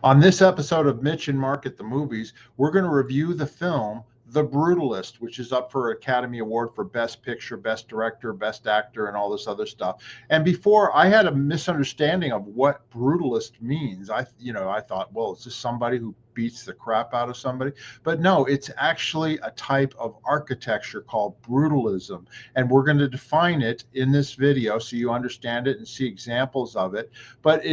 On this episode of Mitch and Mark at the Movies, we're going to review the film The Brutalist, which is up for Academy Award for Best Picture, Best Director, Best Actor, and all this other stuff. And before, I had a misunderstanding of what brutalist means. I thought, well, it's just somebody who beats the crap out of somebody. But no, it's actually a type of architecture called brutalism. And we're going to define it in this video so you understand it and see examples of it. But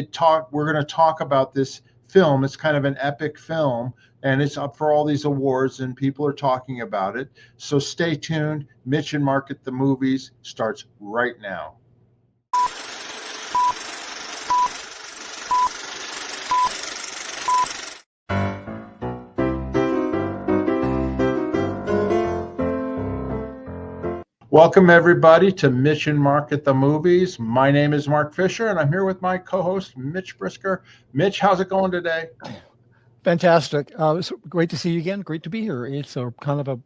we're going to talk about this film. It's kind of an epic film, and it's up for all these awards, and people are talking about it. So stay tuned. Mitch and Mark at the Movies starts right now. Welcome, everybody, to Mitch and Mark at the Movies. My name is Mark Fisher, and I'm here with my co-host, Mitch Brisker. Mitch, how's it going today? Fantastic. It's great to see you again. Great to be here. It's a kind of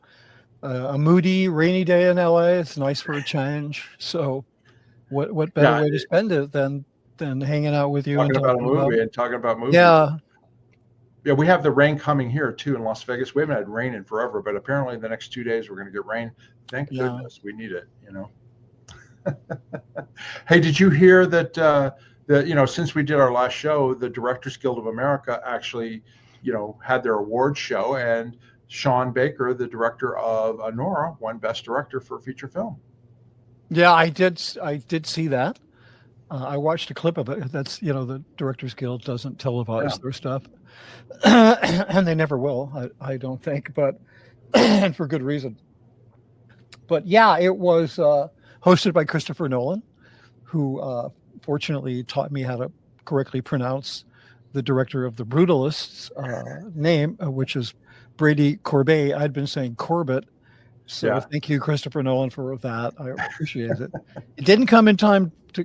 a moody, rainy day in LA. It's nice for a change. So what better way to spend it than hanging out with you talking about a movie and talking about movies. Yeah, we have the rain coming here, too, in Las Vegas. We haven't had rain in forever, but apparently the next 2 days we're going to get rain. Thank goodness. We need it, Hey, did you hear that, since we did our last show, the Directors Guild of America actually, had their award show, and Sean Baker, the director of Nora, won Best Director for a feature film. Yeah, I did see that. I watched a clip of it. That's, the Directors Guild doesn't televise their stuff. And they never will, I don't think, but and for good reason. But yeah, it was hosted by Christopher Nolan, who fortunately taught me how to correctly pronounce the director of The Brutalist's name, which is Brady Corbet. I'd been saying Corbett. So Thank you, Christopher Nolan, for that. I appreciate it. It didn't come in time to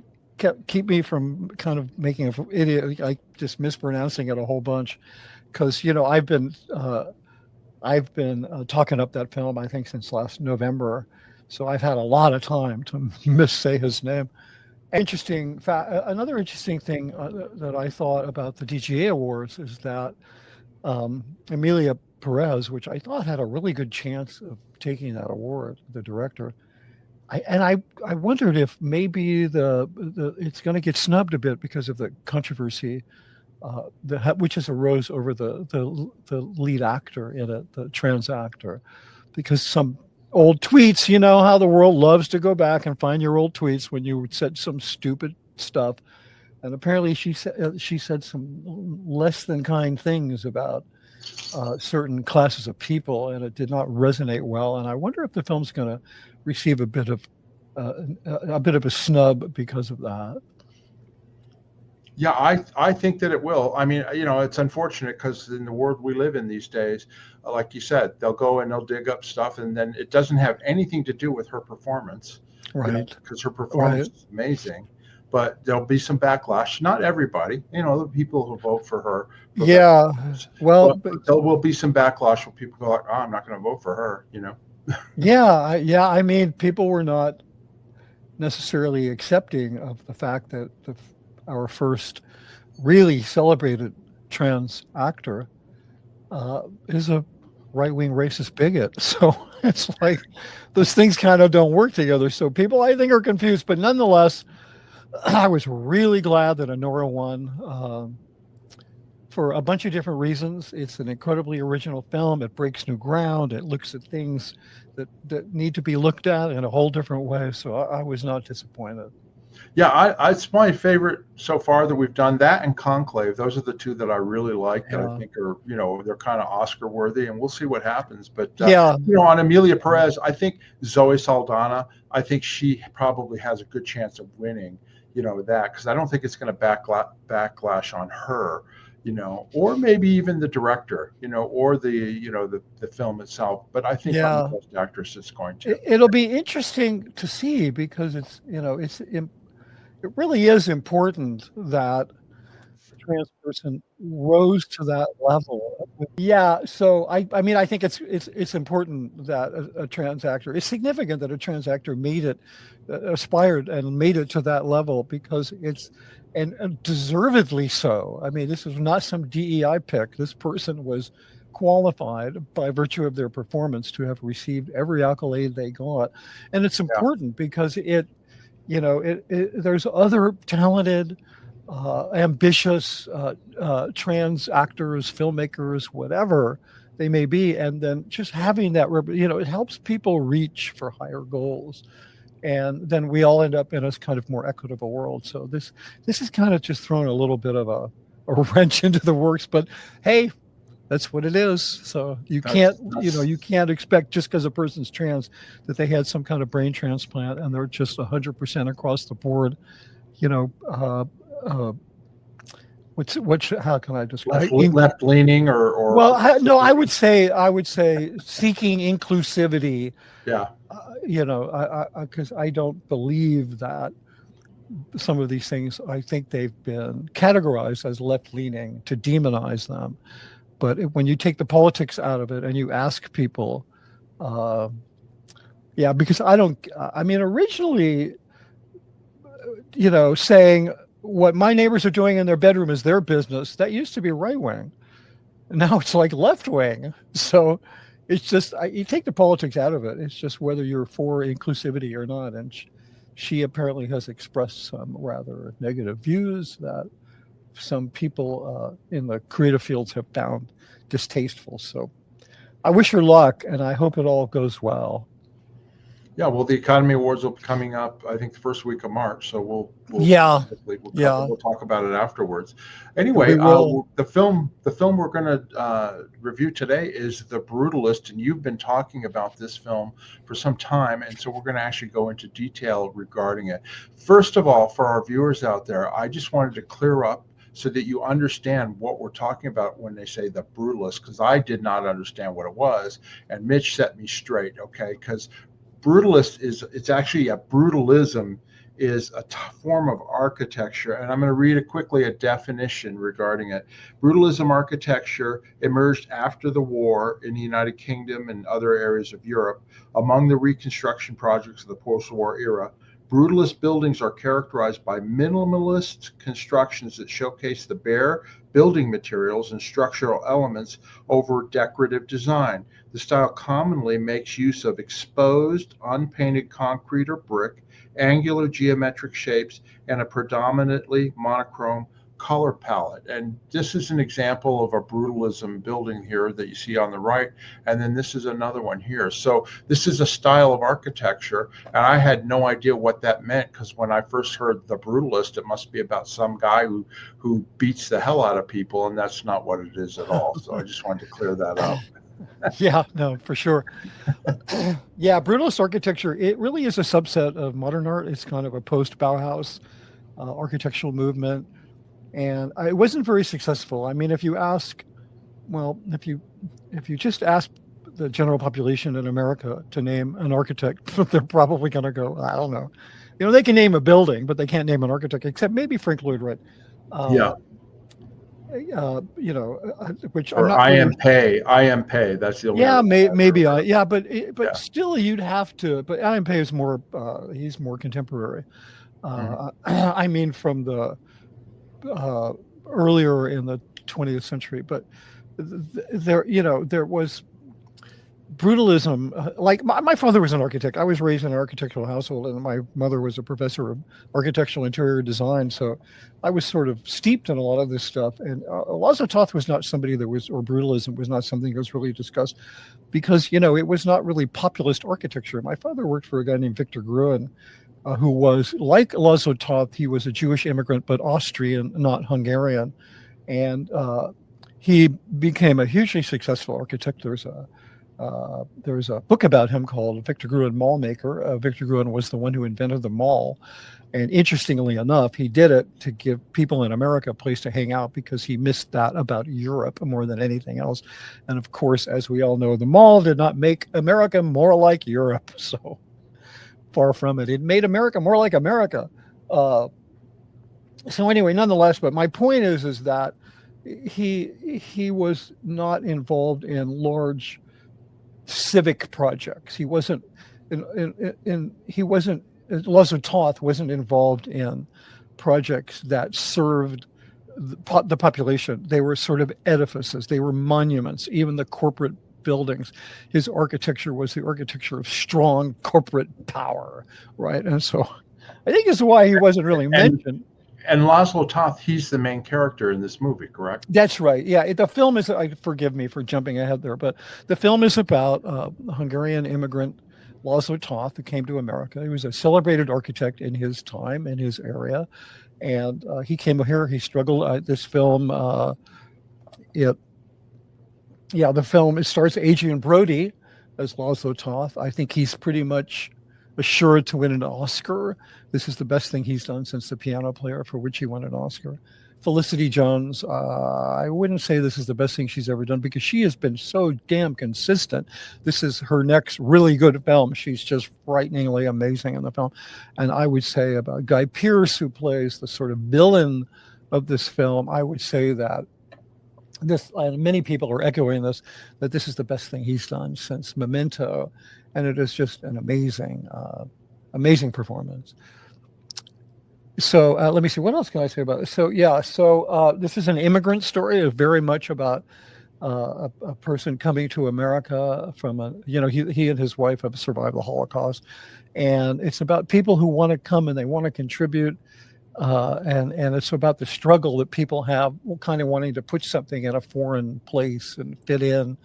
keep me from kind of making an idiot, like just mispronouncing it a whole bunch, because I've been talking up that film, I think, since last November, so I've had a lot of time to missay his name. Another interesting thing that I thought about the DGA Awards is that Emilia Perez, which I thought had a really good chance of taking that award, the director. I wondered if maybe it's going to get snubbed a bit because of the controversy, which has arose over the lead actor in it, the trans actor, because some old tweets, how the world loves to go back and find your old tweets when you said some stupid stuff, and apparently she said some less than kind things about certain classes of people, and it did not resonate well. And I wonder if the film's going to receive a bit of a snub because of that. Yeah, I think that it will. I mean, it's unfortunate because in the world we live in these days, like you said, they'll go and they'll dig up stuff, and then it doesn't have anything to do with her performance, right? Because her performance is amazing. But there'll be some backlash. Not everybody, the people who vote for her. Yeah, but there will be some backlash where people go like, "Oh, I'm not going to vote for her," Yeah. I mean, people were not necessarily accepting of the fact that our first really celebrated trans actor is a right-wing racist bigot. So it's like those things kind of don't work together. So people, I think, are confused. But nonetheless, I was really glad that Nora won for a bunch of different reasons. It's an incredibly original film. It breaks new ground. It looks at things that need to be looked at in a whole different way. So I was not disappointed. Yeah, it's my favorite so far that we've done. That and Conclave. Those are the two that I really like that I think are, they're kind of Oscar worthy, and we'll see what happens. But, on Emilia Perez, I think Zoe Saldana, I think she probably has a good chance of winning, that, because I don't think it's going to backlash on her, or maybe even the director, or the film itself. But I think the best actress is going to. It'll be interesting to see because it really is important that a trans person rose to that level Yeah, so I mean I think it's important that a trans actor, it's significant that a trans actor made it, aspired and made it to that level, because it's and deservedly so. I mean, this is not some DEI pick. This person was qualified by virtue of their performance to have received every accolade they got, and it's Yeah. important because there's other talented, ambitious trans actors, filmmakers, whatever they may be, and then just having that, it helps people reach for higher goals, and then we all end up in a kind of more equitable world. So this is kind of just throwing a little bit of a wrench into the works, but hey, that's what it is. So you can't expect just because a person's trans that they had some kind of brain transplant and they're just 100% across the board. How can I describe left leaning or well, no, I would say seeking inclusivity. Yeah. Because I don't believe that some of these things, I think they've been categorized as left leaning to demonize them. But when you take the politics out of it and you ask people, because originally, saying what my neighbors are doing in their bedroom is their business, that used to be right wing. Now it's like left wing. So it's just, you take the politics out of it. It's just whether you're for inclusivity or not. And she apparently has expressed some rather negative views that some people in the creative fields have found distasteful. So I wish her luck, and I hope it all goes well. Yeah, well, the Academy Awards will be coming up, I think, the first week of March. So we'll talk about it afterwards. Anyway, the film we're going to review today is The Brutalist, and you've been talking about this film for some time, and so we're going to actually go into detail regarding it. First of all, for our viewers out there, I just wanted to clear up so that you understand what we're talking about when they say The Brutalist, because I did not understand what it was, and Mitch set me straight, okay? Because Brutalist it's actually a brutalism is a form of architecture. And I'm going to read quickly a definition regarding it. Brutalism architecture emerged after the war in the United Kingdom and other areas of Europe. Among the reconstruction projects of the post-war era, brutalist buildings are characterized by minimalist constructions that showcase the bare building materials and structural elements over decorative design. The style commonly makes use of exposed, unpainted concrete or brick, angular geometric shapes, and a predominantly monochrome color palette. And this is an example of a brutalism building here that you see on the right. And then this is another one here. So this is a style of architecture. And I had no idea what that meant, because when I first heard The Brutalist, it must be about some guy who beats the hell out of people. And that's not what it is at all. So I just wanted to clear that up. Yeah, no, for sure. Yeah, brutalist architecture, it really is a subset of modern art. It's kind of a post-Bauhaus architectural movement. And it wasn't very successful. I mean, if you just ask the general population in America to name an architect, they're probably going to go, I don't know. They can name a building, but they can't name an architect, except maybe Frank Lloyd Wright. Which or I am Pei. That's the only. Yeah, maybe. But still, you'd have to. But I am Pei is more. He's more contemporary. I mean, from the earlier in the 20th century. But there was brutalism. Like my father was an architect. I was raised in an architectural household, and my mother was a professor of architectural interior design. So I was sort of steeped in a lot of this stuff. And Lazo Toth was not somebody or brutalism was not something that was really discussed, because, it was not really populist architecture. My father worked for a guy named Victor Gruen, who was, like Lazo Toth, he was a Jewish immigrant, but Austrian, not Hungarian. And he became a hugely successful architect. There's a book about him called Victor Gruen Mall Maker. Victor Gruen was the one who invented the mall. And interestingly enough, he did it to give people in America a place to hang out, because he missed that about Europe more than anything else. And of course, as we all know, the mall did not make America more like Europe. So far from it. It made America more like America. So anyway, nonetheless, but my point is that he was not involved in large civic projects. He wasn't he wasn't Lazo Toth wasn't involved in projects that served the population. They were sort of edifices. They were monuments. Even the corporate buildings, his architecture was the architecture of strong corporate power, right? And so I think it's why he wasn't really mentioned. And Laszlo Toth, he's the main character in this movie, correct? That's right. Yeah, the film is. Forgive me for jumping ahead there, but the film is about a Hungarian immigrant, Laszlo Toth, who came to America. He was a celebrated architect in his time, in his area, and he came here. He struggled. This film, the film, it stars Adrian Brody as Laszlo Toth. I think he's pretty much assured to win an Oscar. This is the best thing he's done since The Piano Player, for which he won an Oscar. Felicity Jones, I wouldn't say this is the best thing she's ever done, because she has been so damn consistent. This is her next really good film. She's just frighteningly amazing in the film. And I would say about Guy Pearce, who plays the sort of villain of this film, I would say that this, and many people are echoing this, that this is the best thing he's done since Memento. And it is just an amazing, amazing performance. So let me see, what else can I say about this? So this is an immigrant story. It's very much about a person coming to America from he and his wife have survived the Holocaust, and it's about people who want to come and they want to contribute, and it's about the struggle that people have, kind of wanting to put something in a foreign place and fit in.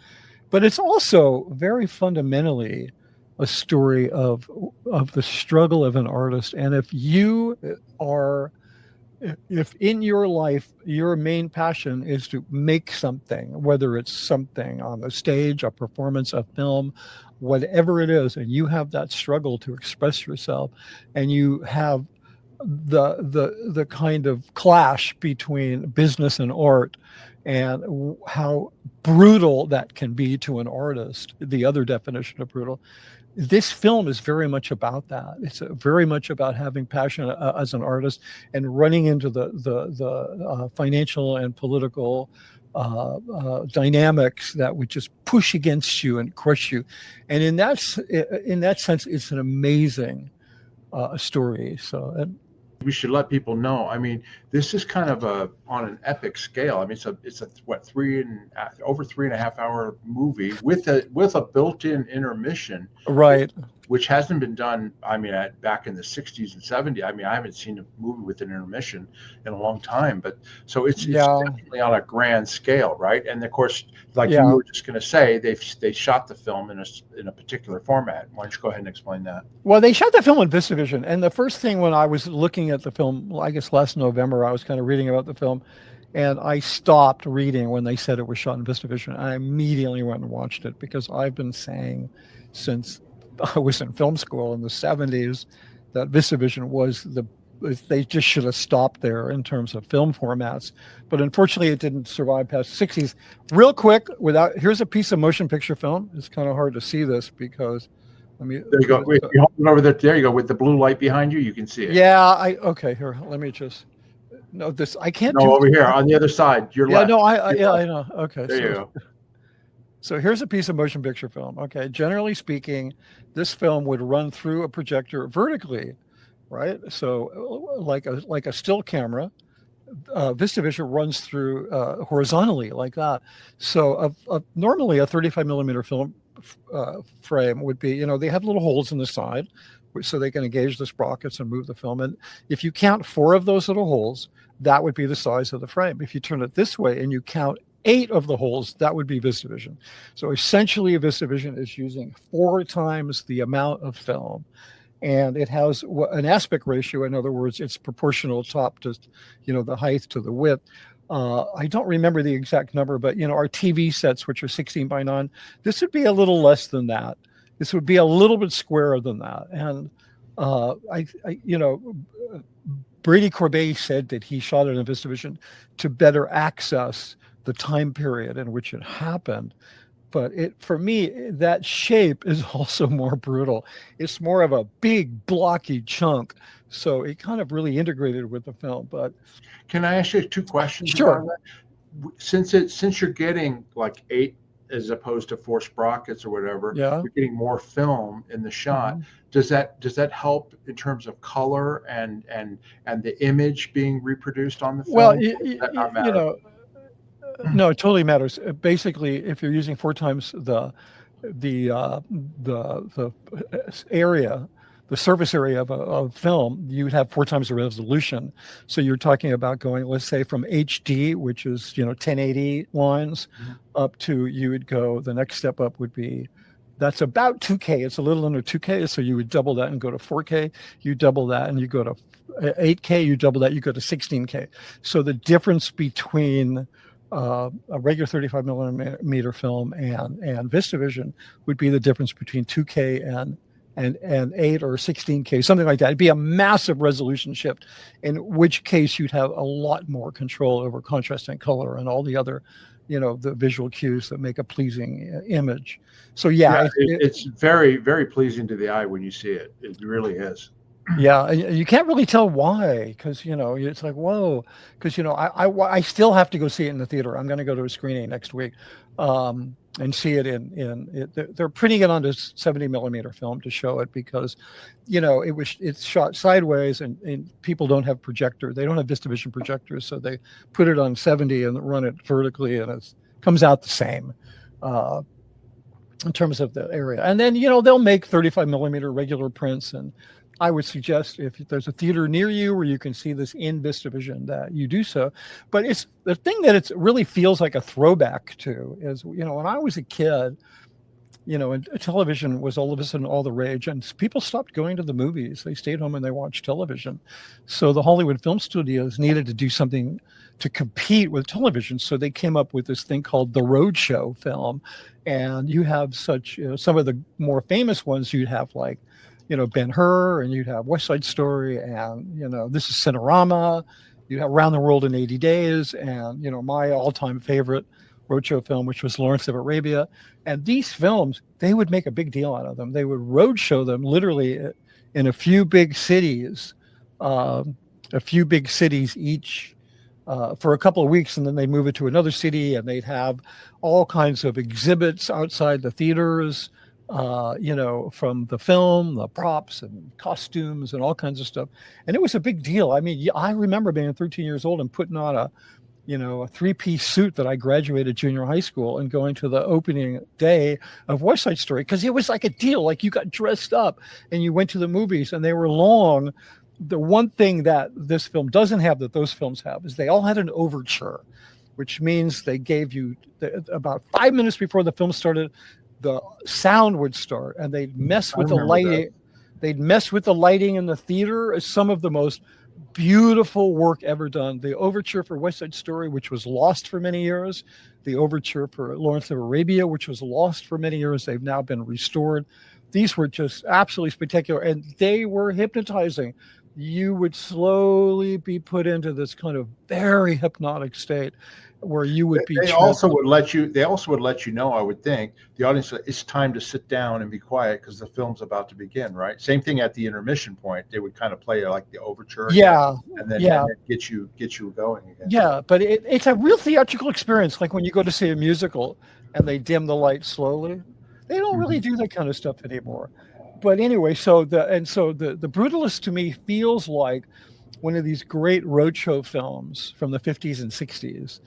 But it's also very fundamentally a story of the struggle of an artist. And if in your life, your main passion is to make something, whether it's something on the stage, a performance, a film, whatever it is, and you have that struggle to express yourself, and you have the kind of clash between business and art, and how brutal that can be to an artist, the other definition of brutal. This film is very much about that. It's very much about having passion as an artist and running into the financial and political dynamics that would just push against you and crush you. And in that sense, it's an amazing story. So we should let people know. I mean, this is kind of on an epic scale. I mean, it's a over 3.5 hour movie with a built-in intermission, right? Which hasn't been done. I mean, back in the 60s and 70s. I mean, I haven't seen a movie with an intermission in a long time. But so it's definitely on a grand scale, right? And of course, like you were just going to say, they shot the film in a particular format. Why don't you go ahead and explain that? Well, they shot the film in VistaVision, and the first thing when I was looking at the film, I guess last November, I was kind of reading about the film, and I stopped reading when they said it was shot in VistaVision. And I immediately went and watched it, because I've been saying since I was in film school in the 70s that VistaVision was they just should have stopped there in terms of film formats. But unfortunately, it didn't survive past the 60s. Real quick, here's a piece of motion picture film. It's kind of hard to see this because there you go. Wait, you hold it over there. There you go. With the blue light behind you, you can see it. Yeah. Okay. Here, let me just. No, this I can't. No, over here on the other side. Your left. No, I know. Okay. There you go. So here's a piece of motion picture film. Okay. Generally speaking, this film would run through a projector vertically, right? So like a still camera. VistaVision runs through horizontally like that. So normally a 35 millimeter film frame would be, they have little holes in the side so they can engage the sprockets and move the film. And if you count 4 of those little holes, that would be the size of the frame. If you turn it this way and you count 8 of the holes, that would be VistaVision. So essentially, VistaVision is using 4 times the amount of film. And it has an aspect ratio. In other words, it's proportional top to, the height to the width. I don't remember the exact number, but, our TV sets, which are 16 by 9, this would be a little less than that. This would be a little bit squarer than that. And, Brady Corbet said that he shot it in VistaVision to better access the time period in which it happened. But for me, that shape is also more brutal. It's more of a big blocky chunk. So it kind of really integrated with the film. But can I ask you 2 questions? Sure. since you're getting like 8 as opposed to 4 sprockets or whatever, Yeah. you're getting more film in the shot. Does that help in terms of color and the image being reproduced on the Well, film? Or does that not matter? no, it totally matters. Basically, if you're using 4 times the area, the surface area of film, you would have 4 times the resolution. So you're talking about going, let's say, from HD, which is 1080 lines, up to, you would go, the next step up would be, that's about 2K. It's a little under 2K. So you would double that and go to 4K. You double that and you go to 8K. You double that, you go to 16K. So the difference between a regular 35 millimeter film and VistaVision would be the difference between 2K and 8 or 16K, something like that. It'd be a massive resolution shift, in which case you'd have a lot more control over contrast and color and all the other, the visual cues that make a pleasing image. So it's very, very pleasing to the eye when you see it. It really is. Yeah, you can't really tell why, because it's like, whoa, because I still have to go see it in the theater. I'm going to go to a screening next week, and see it they're printing it onto 70 millimeter film to show it, because it's shot sideways, and people don't have projector. They don't have VistaVision projectors, so they put it on 70 and run it vertically, and it comes out the same. In terms of the area, and then they'll make 35 millimeter regular prints, and I would suggest, if there's a theater near you where you can see this in VistaVision, that you do so. But it's the thing that it really feels like a throwback to is, when I was a kid, and television was all of a sudden all the rage, and people stopped going to the movies. They stayed home and they watched television. So the Hollywood film studios needed to do something to compete with television. So they came up with this thing called the roadshow film. And you have such, some of the more famous ones, you'd have like, Ben-Hur, and you'd have West Side Story, and, This is Cinerama. You have Around the World in 80 Days, and, my all-time favorite roadshow film, which was Lawrence of Arabia. And these films, they would make a big deal out of them. They would roadshow them literally in a few big cities each, for a couple of weeks, and then they'd move it to another city, and they'd have all kinds of exhibits outside the theaters, from the film, the props and costumes and all kinds of stuff. And it was a big deal. I mean, I remember being 13 years old and putting on a 3-piece suit that I graduated junior high school, and going to the opening day of West Side Story, because it was like a deal. Like, you got dressed up and you went to the movies, and they were long. The one thing that this film doesn't have that those films have is they all had an overture, which means they gave you about 5 minutes before the film started, the sound would start, and they'd mess with the lighting. They'd mess with the lighting in the theater. Is some of the most beautiful work ever done. The overture for West Side Story, which was lost for many years. The overture for Lawrence of Arabia, which was lost for many years. They've now been restored. These were just absolutely spectacular, and they were hypnotizing. You would slowly be put into this kind of very hypnotic state, where you would be. They also would let you know, I would think, the audience, it's time to sit down and be quiet because the film's about to begin, right? Same thing at the intermission point. They would kind of play like the overture, and then get you going again. Yeah, but it's a real theatrical experience, like when you go to see a musical and they dim the lights slowly. They don't really do that kind of stuff anymore. But anyway, so the Brutalist, to me, feels like one of these great roadshow films from the 50s and 60s.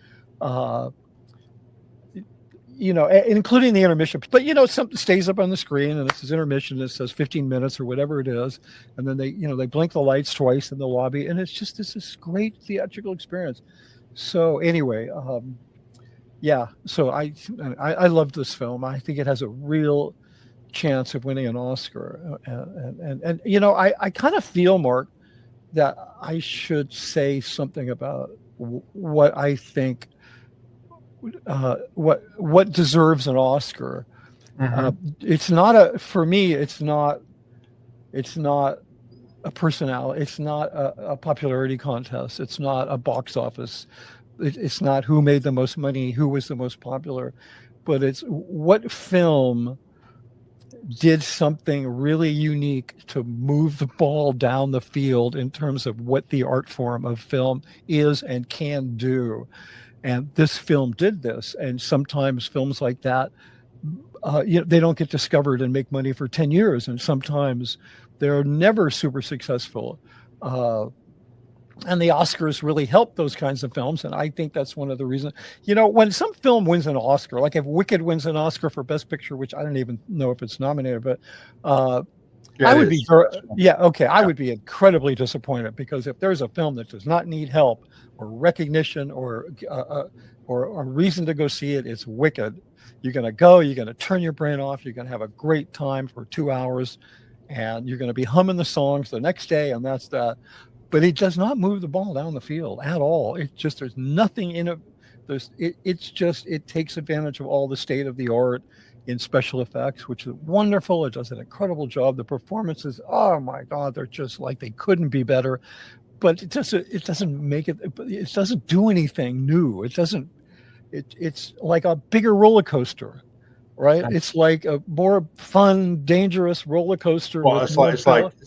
Including the intermission, but something stays up on the screen, and it says intermission, it says 15 minutes or whatever it is, and then they blink the lights twice in the lobby, and it's just this great theatrical experience. So anyway, so I love this film. I think it has a real chance of winning an Oscar, and I kind of feel, Mark, that I should say something about what I think. What deserves an Oscar? It's not for me. It's not a personality. It's not a popularity contest. It's not a box office. It's not who made the most money, who was the most popular, but it's what film did something really unique to move the ball down the field in terms of what the art form of film is and can do. And this film did this. And sometimes films like that, they don't get discovered and make money for 10 years. And sometimes they're never super successful. And the Oscars really help those kinds of films. And I think that's one of the reasons, when some film wins an Oscar, like if Wicked wins an Oscar for Best Picture, which I don't even know if it's nominated, but I would be, I would be incredibly disappointed, because if there's a film that does not need help or recognition or a reason to go see it, it's Wicked. You're going to go, you're going to turn your brain off, you're going to have a great time for 2 hours, and you're going to be humming the songs the next day, and that's that. But it does not move the ball down the field at all. It's just, there's nothing in it. It takes advantage of all the state of the art in special effects, which is wonderful. It does an incredible job. The performances, oh my God, they're just like, they couldn't be better. But it doesn't make it. It doesn't do anything new. It doesn't. It's like a bigger roller coaster, right? It's like a more fun, dangerous roller coaster. Well, it's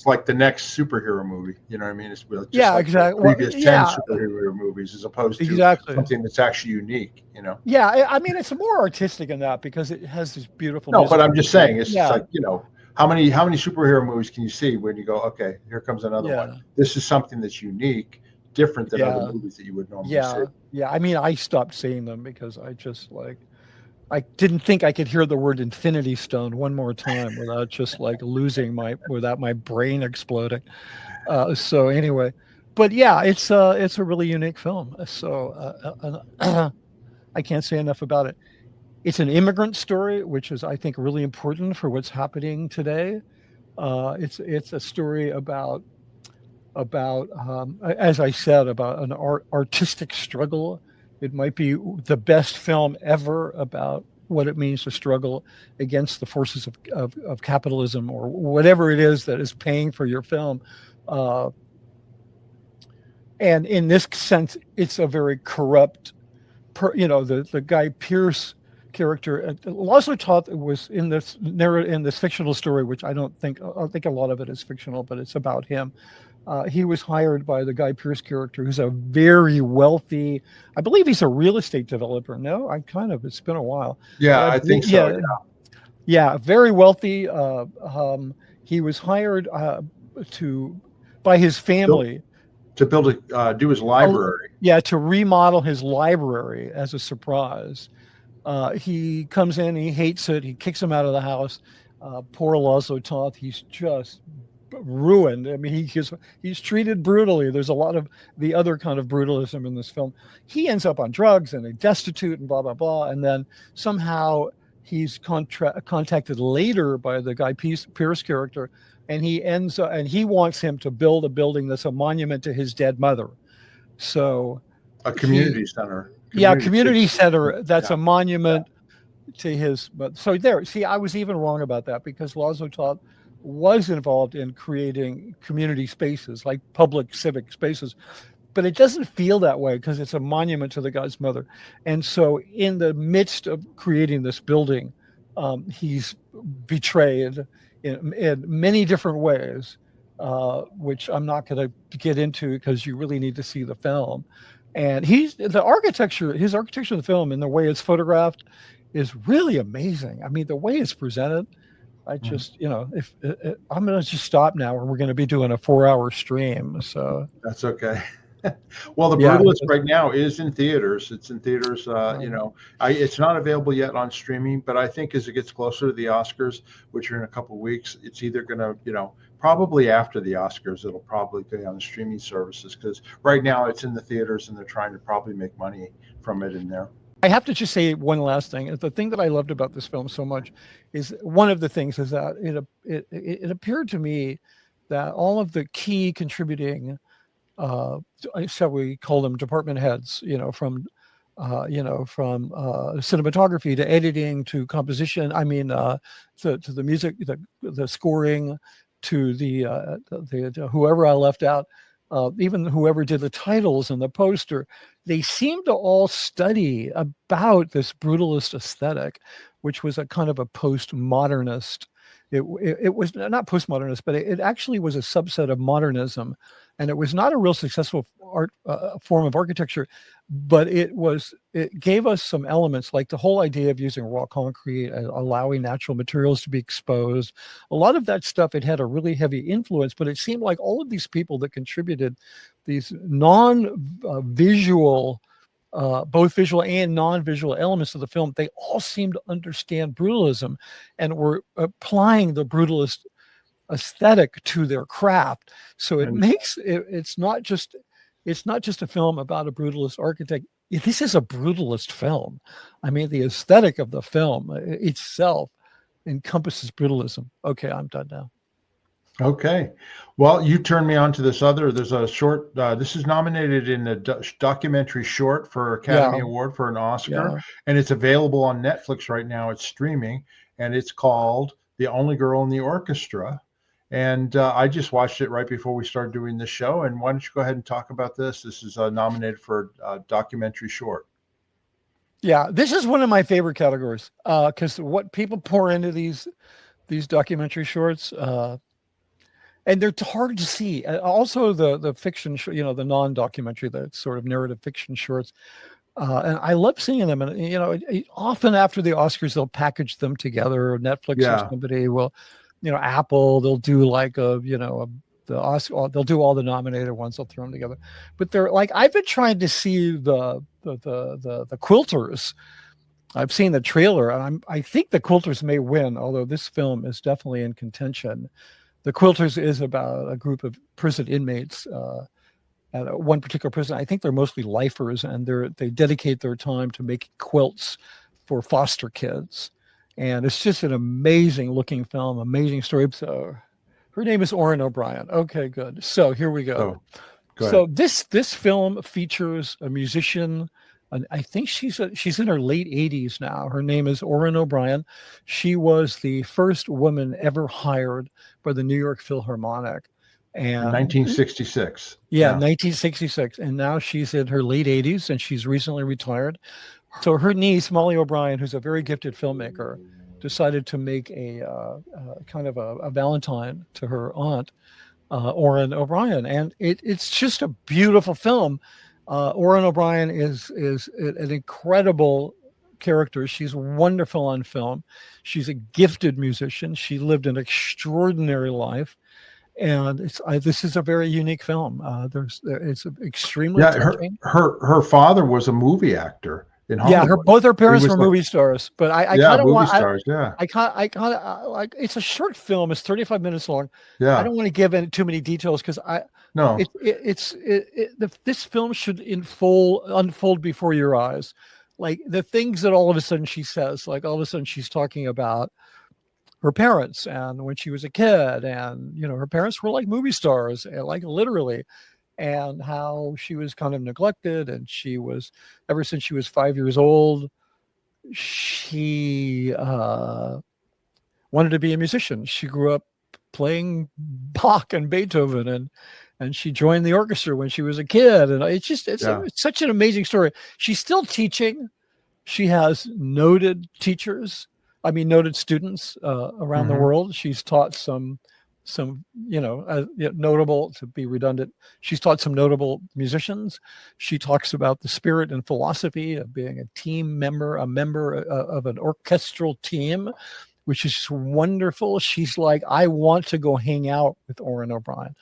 like the next superhero movie. You know what I mean? It's just exactly. The previous 10 superhero movies, as opposed to something that's actually unique. Yeah, I mean, it's more artistic in that, because it has this beautiful. No, but I'm just saying, it's like, how many superhero movies can you see when you go, okay, here comes another one? This is something that's unique, different than other movies that you would normally see. Yeah. I mean, I stopped seeing them because I just I didn't think I could hear the word Infinity Stone one more time without just without my brain exploding. So anyway, but yeah, it's a really unique film. So I can't say enough about it. It's an immigrant story, which is, I think, really important for what's happening today. It's a story about as I said, about an artistic struggle. It might be the best film ever about what it means to struggle against the forces of capitalism, or whatever it is that is paying for your film. And in this sense, it's a very corrupt, the Guy Pearce character. Laszlo Toth was in this fictional story, which I think a lot of it is fictional, but it's about him. He was hired by the Guy Pearce character, who's a very wealthy, I believe he's a real estate developer. No, it's been a while. Yeah, I think so. Yeah, very wealthy. He was hired by his family to do his library. To remodel his library as a surprise. He comes in, he hates it, he kicks him out of the house. Poor Laszlo Toth, he's just ruined. I mean, he's treated brutally. There's a lot of the other kind of brutalism in this film. He ends up on drugs and destitute and blah blah blah, and then somehow he's contacted later by the Guy Pearce character, and he wants him to build a building that's a monument to his dead mother. So a community center. Community center that's a monument to his. But so there, see, I was even wrong about that, because Laszlo Toth was involved in creating community spaces, like public civic spaces, but it doesn't feel that way because it's a monument to the guy's mother. And so in the midst of creating this building, he's betrayed in many different ways, which I'm not going to get into because you really need to see the film. And his architecture of the film and the way it's photographed is really amazing. I mean, the way it's presented, I just, if I'm going to just stop now, or we're going to be doing a 4-hour stream. So that's okay. Well, The Brutalist right now is in theaters. It's in theaters. It's not available yet on streaming, but I think as it gets closer to the Oscars, which are in a couple of weeks, it's either going to, probably after the Oscars, it'll probably be on the streaming services, because right now it's in the theaters and they're trying to probably make money from it in there. I have to just say one last thing. The thing that I loved about this film so much is one of the things is that it appeared to me that all of the key contributing, shall we call them department heads, from cinematography to editing to composition. I mean, to the music, the scoring, to the whoever I left out. Even whoever did the titles and the poster, they seem to all study about this brutalist aesthetic, which was a kind of a postmodernist it was not postmodernist, but it actually was a subset of modernism, and it was not a real successful art form of architecture, but it gave us some elements like the whole idea of using raw concrete, allowing natural materials to be exposed. A lot of that stuff, it had a really heavy influence, but it seemed like all of these people that contributed these non-visual, both visual and non-visual elements of the film, they all seemed to understand brutalism and were applying the brutalist aesthetic to their craft. So it makes it's not just a film about a brutalist architect. This is a brutalist film. I mean, the aesthetic of the film itself encompasses brutalism. Okay, I'm done now. Okay. Well, you turned me on to this other. There's a short. This is nominated in the documentary short for Academy Award for an Oscar, and it's available on Netflix right now. It's streaming, and it's called "The Only Girl in the Orchestra." And I just watched it right before we started doing the show. And why don't you go ahead and talk about this? This is nominated for documentary short. Yeah, this is one of my favorite categories because what people pour into these documentary shorts. And they're hard to see. Also, the fiction, the non-documentary, the sort of narrative fiction shorts. And I love seeing them. And, often after the Oscars, they'll package them together. Netflix or somebody will, Apple, they'll do like the Oscar, they'll do all the nominated ones. They'll throw them together. But they're like, I've been trying to see the Quilters. I've seen the trailer, and I think the Quilters may win, although this film is definitely in contention. The Quilters is about a group of prison inmates at one particular prison. I think they're mostly lifers, and they dedicate their time to making quilts for foster kids. And it's just an amazing looking film, amazing story. So her name is Oren O'Brien. Okay, good. So here we go. So this film features a musician. And I think she's in her late 80s now. Her name is Oren O'Brien. She was the first woman ever hired by the New York Philharmonic. And 1966. Yeah, 1966. And now she's in her late 80s, and she's recently retired. So her niece, Molly O'Brien, who's a very gifted filmmaker, decided to make a kind of a Valentine to her aunt, Oren O'Brien. And it's just a beautiful film. Oren O'Brien is an incredible character. She's wonderful on film. She's a gifted musician. She lived an extraordinary life, and this is a very unique film. It's extremely touching. Her father was a movie actor in Hollywood. Yeah, both her parents were movie stars. But I kind of want stars. I kind of like. It's a short film. It's 35 minutes long. Yeah, I don't want to give in too many details because this film should unfold before your eyes. Like the things that all of a sudden she says, like all of a sudden she's talking about her parents and when she was a kid, and her parents were like movie stars, like literally, and how she was kind of neglected, and she was, ever since she was 5 years old, she wanted to be a musician. She grew up playing Bach and Beethoven, and she joined the orchestra when she was a kid. And it's such an amazing story. She's still teaching. She has noted students around the world. She's taught some notable, to be redundant, she's taught some notable musicians. She talks about the spirit and philosophy of being a team member, a member of an orchestral team, which is wonderful. She's like, I want to go hang out with Oren O'Brien.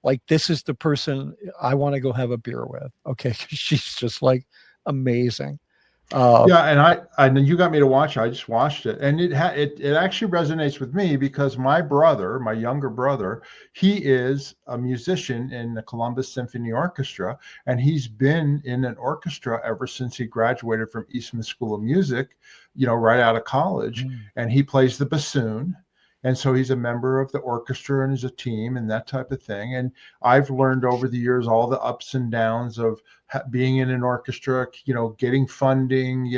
Like, this is the person I want to go have a beer with. Okay. She's just like amazing. And I know you got me to watch it. I just watched it, and it actually resonates with me because my younger brother, he is a musician in the Columbus Symphony Orchestra, and he's been in an orchestra ever since he graduated from Eastman School of Music, right out of college, and he plays the bassoon. And so he's a member of the orchestra and is a team and that type of thing. And I've learned over the years all the ups and downs of being in an orchestra, getting funding,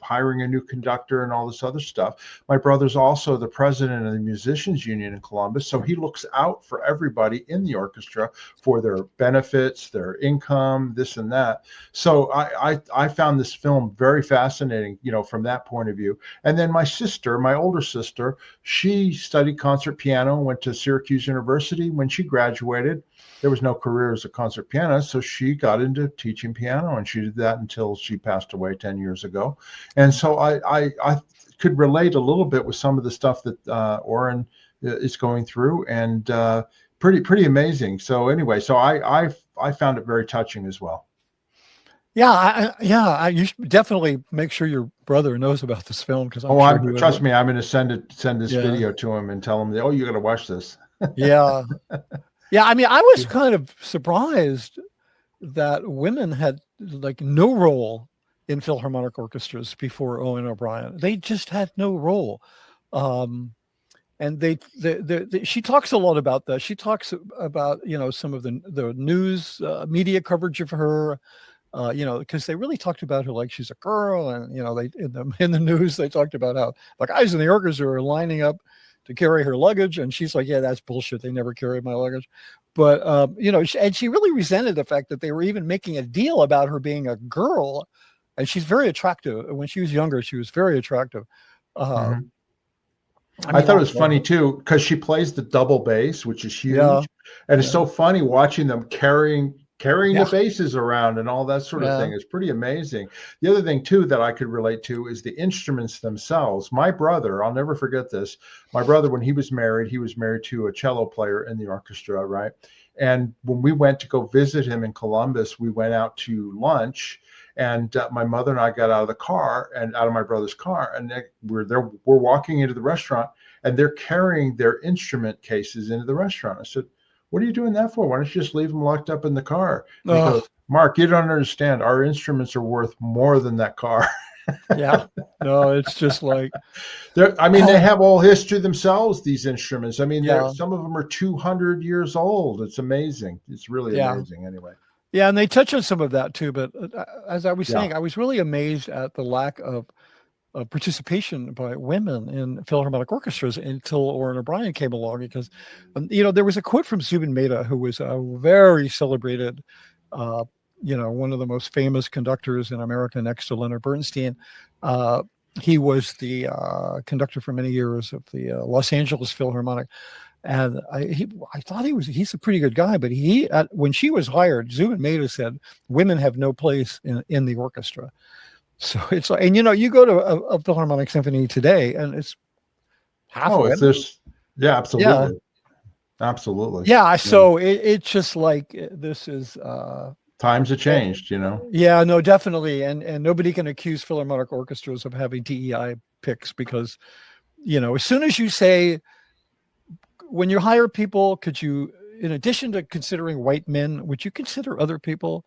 hiring a new conductor and all this other stuff. My brother's also the president of the Musicians Union in Columbus, so he looks out for everybody in the orchestra for their benefits, their income, this and that. So I found this film very fascinating, from that point of view. And then my sister, my older sister, she studied concert piano, went to Syracuse University. When she graduated, there was no career as a concert pianist, so she got into teaching piano, and she did that until she passed away 10 years ago. And so I could relate a little bit with some of the stuff that Oren is going through, and pretty amazing. So anyway, so I found it very touching as well. Yeah, you should definitely make sure your brother knows about this film, because I'm sure trust me, I'm going to send this video to him and tell him, you got to watch this. Yeah. I mean, I was kind of surprised that women had like no role in Philharmonic orchestras before Owen O'Brien. They just had no role. And she talks a lot about that. She talks about, some of the news media coverage of her, because they really talked about her like she's a girl. And, they in the news, they talked about how the guys in the orchestra are lining up to carry her luggage. And she's like, yeah, that's bullshit. They never carry my luggage. But, and she really resented the fact that they were even making a deal about her being a girl. And she's very attractive. When she was younger, she was very attractive. I thought it was funny too, because she plays the double bass, which is huge. And it's so funny watching them carrying the basses around and all that sort of thing. It's pretty amazing. The other thing too that I could relate to is the instruments themselves. My brother, I'll never forget this. My brother, when he was married to a cello player in the orchestra, right? And when we went to go visit him in Columbus, we went out to lunch, and my mother and I got out of my brother's car, and we're walking into the restaurant, and they're carrying their instrument cases into the restaurant. I said, what are you doing that for? Why don't you just leave them locked up in the car? He goes, Mark, you don't understand. Our instruments are worth more than that car. No, it's just like, they have all history themselves, these instruments. I mean, some of them are 200 years old. It's amazing. It's really amazing anyway. Yeah, and they touch on some of that too. But as I was saying, I was really amazed at the lack of participation by women in Philharmonic orchestras until Oren O'Brien came along, because, there was a quote from Zubin Mehta, who was a very celebrated, one of the most famous conductors in America next to Leonard Bernstein. He was the conductor for many years of the Los Angeles Philharmonic. And I thought he's a pretty good guy, but when she was hired, Zubin Mehta said, women have no place in the orchestra. So it's like, and you go to a Philharmonic Symphony today, and it's half. Oh, it's this. Yeah, absolutely. Absolutely. Yeah. So it's just like, this is times have changed, Yeah, no, definitely. And nobody can accuse Philharmonic orchestras of having DEI picks, because, as soon as you say, when you hire people, could you, in addition to considering white men, would you consider other people?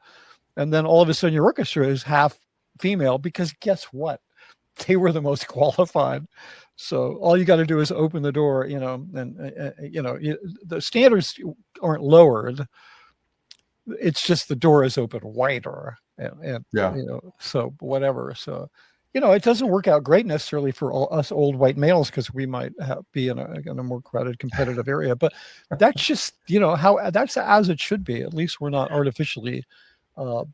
And then all of a sudden your orchestra is half female, because guess what? They were the most qualified. So all you got to do is open the door, and the standards aren't lowered. It's just the door is open wider, and so whatever. So, it doesn't work out great necessarily for us old white males, because we might be in a more crowded, competitive area. But that's just, how that's as it should be. At least we're not artificially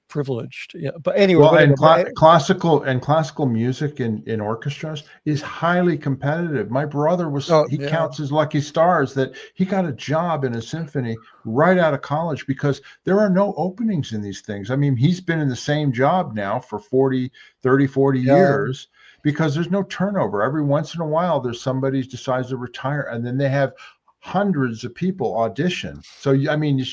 privileged. Yeah. But anyway, classical music in orchestras is highly competitive. My brother counts his lucky stars that he got a job in a symphony right out of college, because there are no openings in these things. I mean, he's been in the same job now for 40 years, because there's no turnover. Every once in a while, there's somebody who decides to retire, and then they have hundreds of people audition. So, I mean,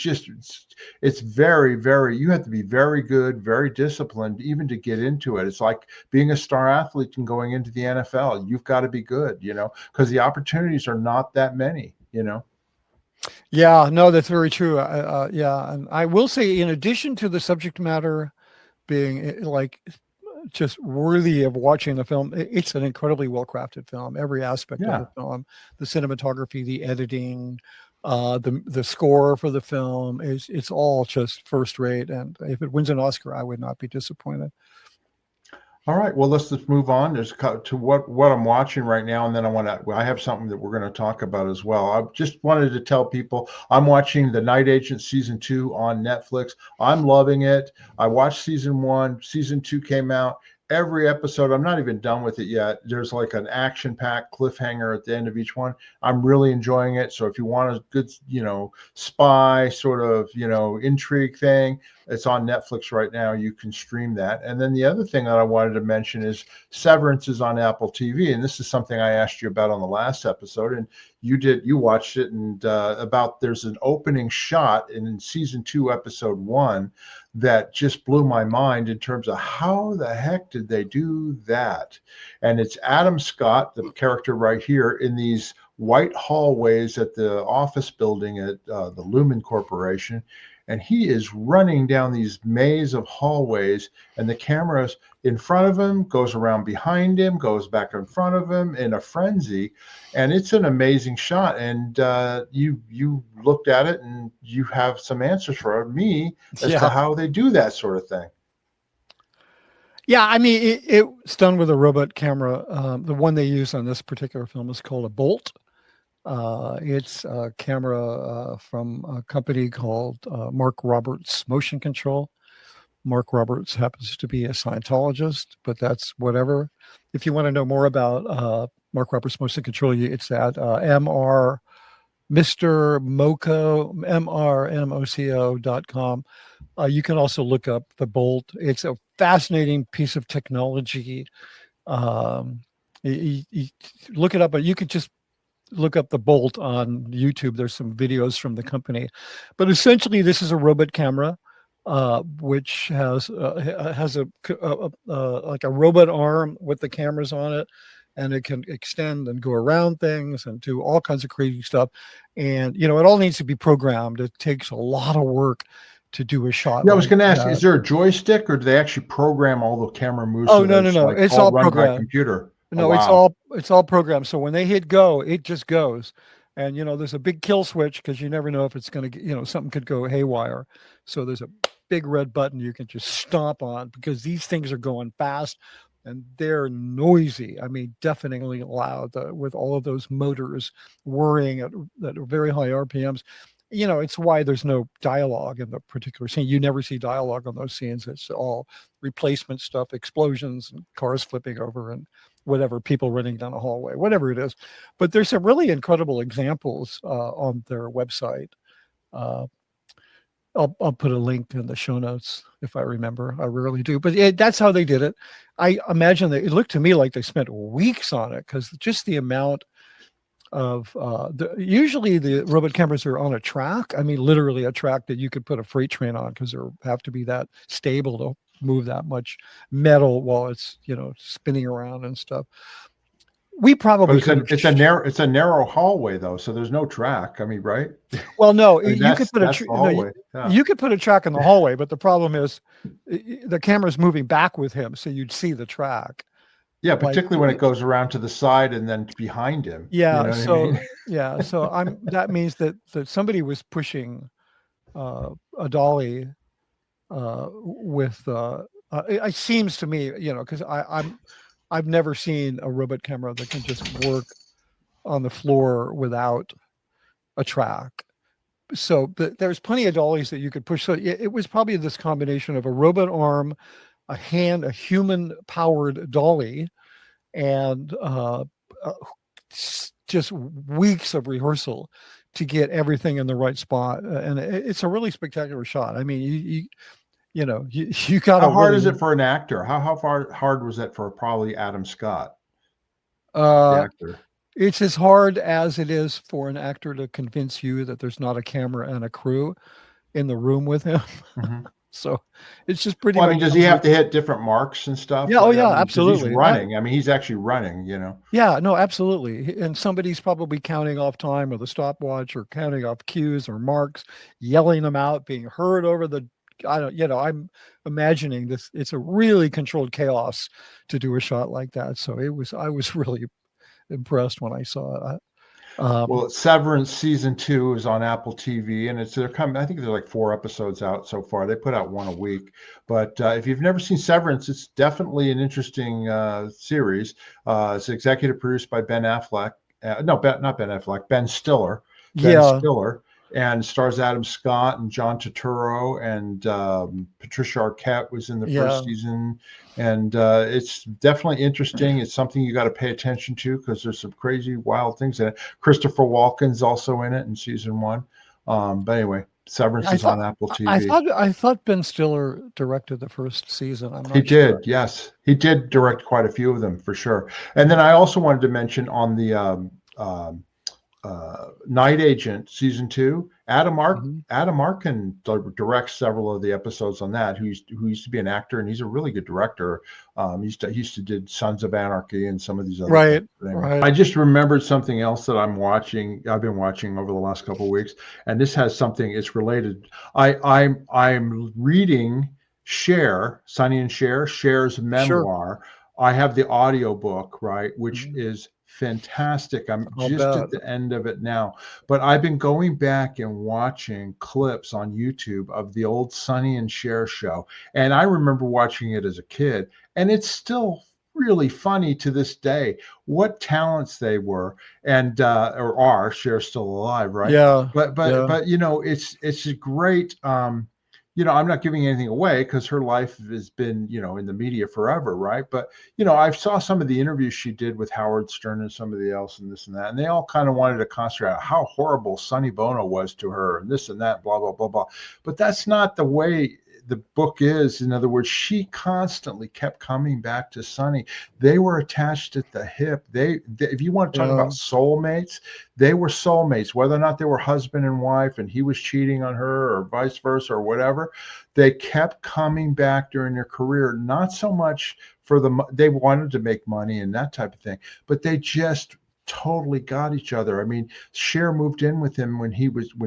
it's very, very, you have to be very good, very disciplined, even to get into it. It's like being a star athlete and going into the NFL. You've got to be good, because the opportunities are not that many, Yeah, no, that's very true. And I will say, in addition to the subject matter being like just worthy of watching the film, it's an incredibly well-crafted film. Every aspect of the film, the cinematography, the editing, The score for the film it's all just first rate, and if it wins an Oscar, I would not be disappointed. All right, well, let's just move on. There's to what I'm watching right now, and then I have something that we're going to talk about as well. I just wanted to tell people I'm watching The Night Agent season 2 on Netflix. I'm loving it. I watched season 1. Season 2 came out. Every episode, I'm not even done with it yet. There's like an action-packed cliffhanger at the end of each one. I'm really enjoying it. So if you want a good, spy sort of, intrigue thing, it's on Netflix right now. You can stream that. And then the other thing that I wanted to mention is Severance is on Apple TV. And this is something I asked you about on the last episode. And you watched it. And there's an opening shot in season 2, episode 1 that just blew my mind in terms of how the heck did they do that? And it's Adam Scott, the character right here, in these white hallways at the office building at the Lumen Corporation. And he is running down these maze of hallways, and the camera's in front of him, goes around behind him, goes back in front of him in a frenzy. And it's an amazing shot. And you looked at it, and you have some answers for me as to how they do that sort of thing. Yeah, I mean, it's done with a robot camera. The one they use on this particular film is called a Bolt. It's a camera from a company called Mark Roberts Motion Control. Mark Roberts happens to be a Scientologist, but that's whatever. If you want to know more about Mark Roberts Motion Control, it's at Mr. Moco, MRMOCO.com. You can also look up the Bolt. It's a fascinating piece of technology. You look it up, but you could just look up the Bolt on YouTube. There's some videos from the company, but essentially this is a robot camera, which has a like a robot arm with the cameras on it, and it can extend and go around things and do all kinds of crazy stuff. And it all needs to be programmed. It takes a lot of work to do a shot. Yeah, I was going to ask, is there a joystick, or do they actually program all the camera moves? Oh, no. Like it's all run programmed by computer. No, wow. It's all programmed. So when they hit go, it just goes. And there's a big kill switch because you never know if it's going to, something could go haywire. So there's a big red button you can just stomp on, because these things are going fast and they're noisy. I mean, deafeningly loud with all of those motors whirring at very high RPMs. It's why there's no dialogue in the particular scene. You never see dialogue on those scenes. It's all replacement stuff, explosions and cars flipping over and whatever, people running down a hallway, whatever it is. But there's some really incredible examples on their website. I'll put a link in the show notes if I remember. I rarely do, but that's how they did it. I imagine that it looked to me like they spent weeks on it, because just the amount of usually the robot cameras are on a track. I mean, literally a track that you could put a freight train on, because they have to be that stable to move that much metal while it's spinning around and stuff. We probably it's a narrow hallway though, so there's no track. I mean, right? Well, no, you could put you could put a track in the hallway, but the problem is the camera's moving back with him, so you'd see the track. Yeah, particularly when it goes around to the side and then behind him. Yeah, so that means that somebody was pushing a dolly with it seems to me, because I've never seen a robot camera that can just work on the floor without a track. So there's plenty of dollies that you could push. So it was probably this combination of a robot arm, a human powered dolly, and just weeks of rehearsal to get everything in the right spot. And it's a really spectacular shot. I mean, you got. How hard is it for an actor? How hard was that for probably Adam Scott, the actor? It's as hard as it is for an actor to convince you that there's not a camera and a crew in the room with him. Mm-hmm. So it's just pretty much. I mean, does he have to hit different marks and stuff? Yeah. Oh, yeah, absolutely. He's running. I mean, he's actually running, Yeah, no, absolutely. And somebody's probably counting off time with a stopwatch, or counting off cues or marks, yelling them out, being heard over the. I'm imagining this. It's a really controlled chaos to do a shot like that. So I was really impressed when I saw it. Well, Severance season 2 is on Apple TV, and they're coming. I think there's like 4 episodes out so far. They put out one a week. But if you've never seen Severance, it's definitely an interesting series. It's executive produced by Ben Affleck. Not Ben Affleck. Ben Stiller. Ben Yeah, Stiller, and stars Adam Scott and John Turturro, and Patricia Arquette was in the first yeah, season. And it's definitely interesting. It's something you got to pay attention to because there's some crazy, wild things in it. Christopher Walken's also in it in season 1. But anyway, Severance is on Apple TV. I thought Ben Stiller directed the first season. I'm He not sure. did, yes. He did direct quite a few of them for sure. And then I also wanted to mention on the Night Agent season 2, Adam Arkin directs several of the episodes on that. Who used to be an actor, and he's a really good director. He used to did Sons of Anarchy and some of these other things. Anyway, Right. I just remembered something else that I've been watching over the last couple of weeks, and this has something. It's related. I'm reading Sonny and Cher's memoir. I have the audio book, right, which is fantastic. I'm just at the end of it now, but I've been going back and watching clips on YouTube of the old Sonny and Cher show, and I remember watching it as a kid, and it's still really funny to this day. What talents they were, and or are. Cher's still alive, right? Yeah, but you know, it's a great. You know, I'm not giving anything away because her life has been, you know, in the media forever, right? But, you know, I saw some of the interviews she did with Howard Stern and somebody else and this and that, and they all kind of wanted to concentrate on how horrible Sonny Bono was to her and this and that, blah, blah, blah, blah. But that's not the way the book is. In other words, she constantly kept coming back to Sonny. They were attached at the hip. They if you want to talk about soulmates, they were soulmates, whether or not they were husband and wife and he was cheating on her or vice versa or whatever. They kept coming back during their career, not so much for they wanted to make money and that type of thing, but they just totally got each other. I mean, Cher moved in with him when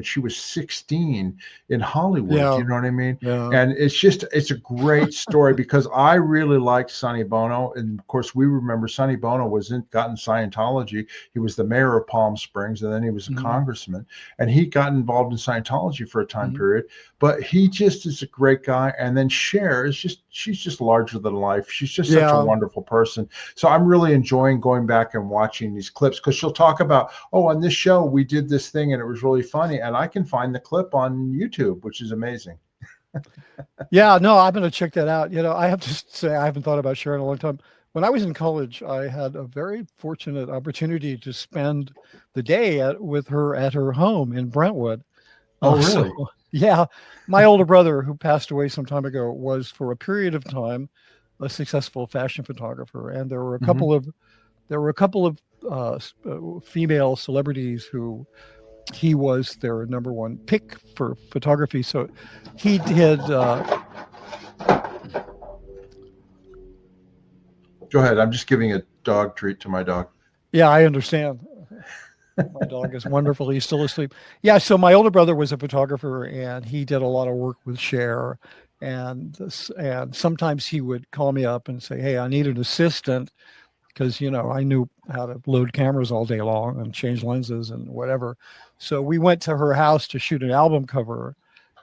she was 16 in Hollywood. You know what I mean? Yeah. And it's a great story because I really liked Sonny Bono. And of course, we remember Sonny Bono got in Scientology. He was the mayor of Palm Springs, and then he was a congressman, and he got involved in Scientology for a time period. But he just is a great guy. And then Cher she's just larger than life. She's just such a wonderful person. So I'm really enjoying going back and watching these clips because she'll talk about, oh, on this show we did this thing and it was really funny, and I can find the clip on YouTube, which is amazing. Yeah, no, I'm going to check that out. You know, I have to say I haven't thought about Cher in a long time. When I was in college, I had a very fortunate opportunity to spend the day with her at her home in Brentwood. Oh, really? So, yeah, my older brother, who passed away some time ago, was for a period of time a successful fashion photographer, and there were a couple of female celebrities who he was their number one pick for photography. So he did. Go ahead. I'm just giving a dog treat to my dog. Yeah, I understand. My dog is wonderful. He's still asleep. Yeah. So my older brother was a photographer, and he did a lot of work with Cher. And sometimes he would call me up and say, "Hey, I need an assistant," because, you know, I knew how to load cameras all day long and change lenses and whatever. So we went to her house to shoot an album cover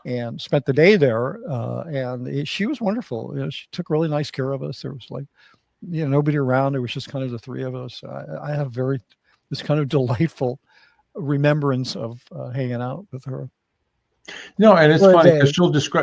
and spent the day there. She was wonderful. You know, she took really nice care of us. There was nobody around. It was just kind of the three of us. I have this kind of delightful remembrance of hanging out with her. No, and it's funny because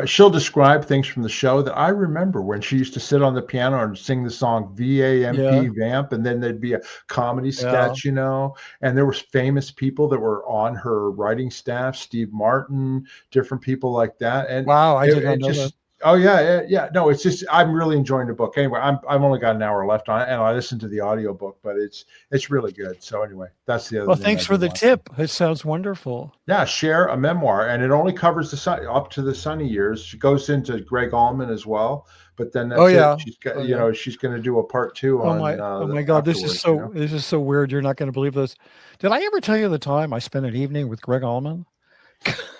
she'll describe things from the show that I remember when she used to sit on the piano and sing the song VAMP, Vamp, and then there'd be a comedy sketch, you know, and there was famous people that were on her writing staff, Steve Martin, different people like that. And wow, I did not know that. Oh yeah. No, it's just I'm really enjoying the book. Anyway, I've only got an hour left on it, and I listened to the audio book, but it's really good. So anyway, that's the other. Well, thanks for the tip. It sounds wonderful. Yeah, Cher, a memoir, and it only covers up to the Sonny years. She goes into Greg Allman as well, but then that's she's got she's going to do a part 2 on. Oh my God, this is so weird. You're not going to believe this. Did I ever tell you the time I spent an evening with Greg Allman?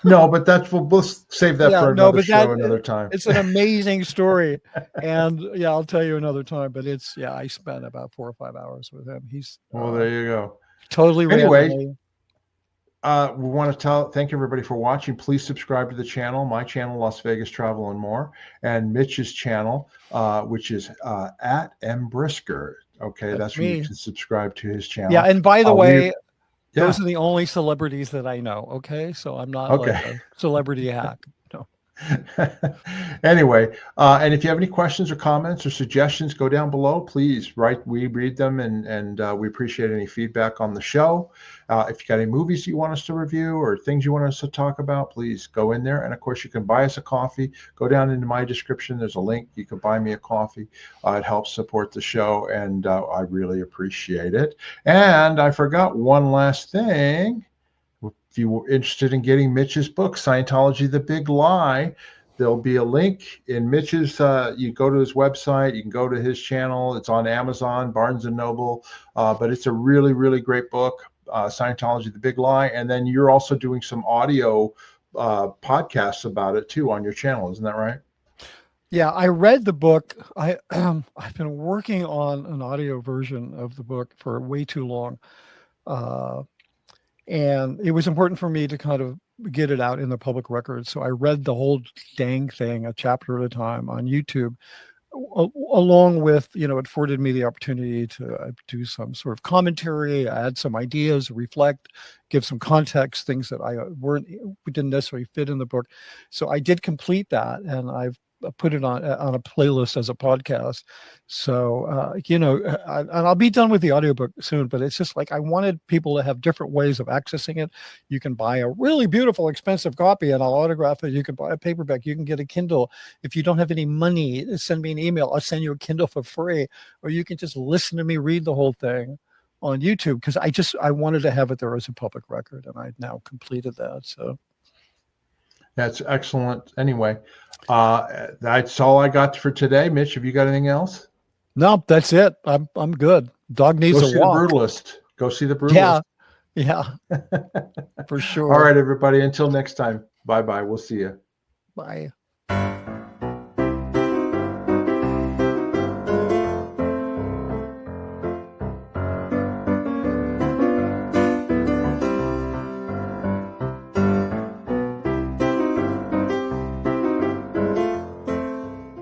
No, but we'll save that for another show another time. It's an amazing story, and I'll tell you another time. But I spent about 4 or 5 hours with him. He's there you go. Totally. Anyway, We want to thank everybody for watching. Please subscribe to the channel, my channel, Las Vegas Travel and More, and Mitch's channel, which is at M Brisker. Okay, that's where you me. can subscribe to his channel. Yeah, and by the way, yeah. those are the only celebrities that I know. Okay, so I'm not like a celebrity hack. No. Anyway, and if you have any questions or comments or suggestions, go down below. Please write. We read them, and we appreciate any feedback on the show. If you got any movies you want us to review or things you want us to talk about, please go in there. And of course, you can buy us a coffee. Go down into my description. There's a link. You can buy me a coffee. It helps support the show, and I really appreciate it. And I forgot one last thing. If you were interested in getting Mitch's book, Scientology, The Big Lie, there'll be a link in Mitch's, you go to his website, you can go to his channel. It's on Amazon, Barnes & Noble, but it's a really, really great book, Scientology, The Big Lie. And then you're also doing some audio podcasts about it too on your channel. Isn't that right? Yeah, I read the book. I've been working on an audio version of the book for way too long. And it was important for me to kind of get it out in the public record. So I read the whole dang thing, a chapter at a time on YouTube, along with, it afforded me the opportunity to do some sort of commentary, add some ideas, reflect, give some context, things that didn't necessarily fit in the book. So I did complete that, and I've put it on a playlist as a podcast. So, and I'll be done with the audiobook soon, but it's just like, I wanted people to have different ways of accessing it. You can buy a really beautiful, expensive copy and I'll autograph it. You can buy a paperback. You can get a Kindle. If you don't have any money, send me an email. I'll send you a Kindle for free, or you can just listen to me read the whole thing on YouTube. Cause I wanted to have it there as a public record, and I've now completed that. So. That's excellent. Anyway, that's all I got for today. Mitch, have you got anything else? No, that's it. I'm good. Dog needs a walk. The Brutalist. Go see The Brutalist. Yeah, for sure. All right, everybody. Until next time. Bye-bye. We'll see you. Bye.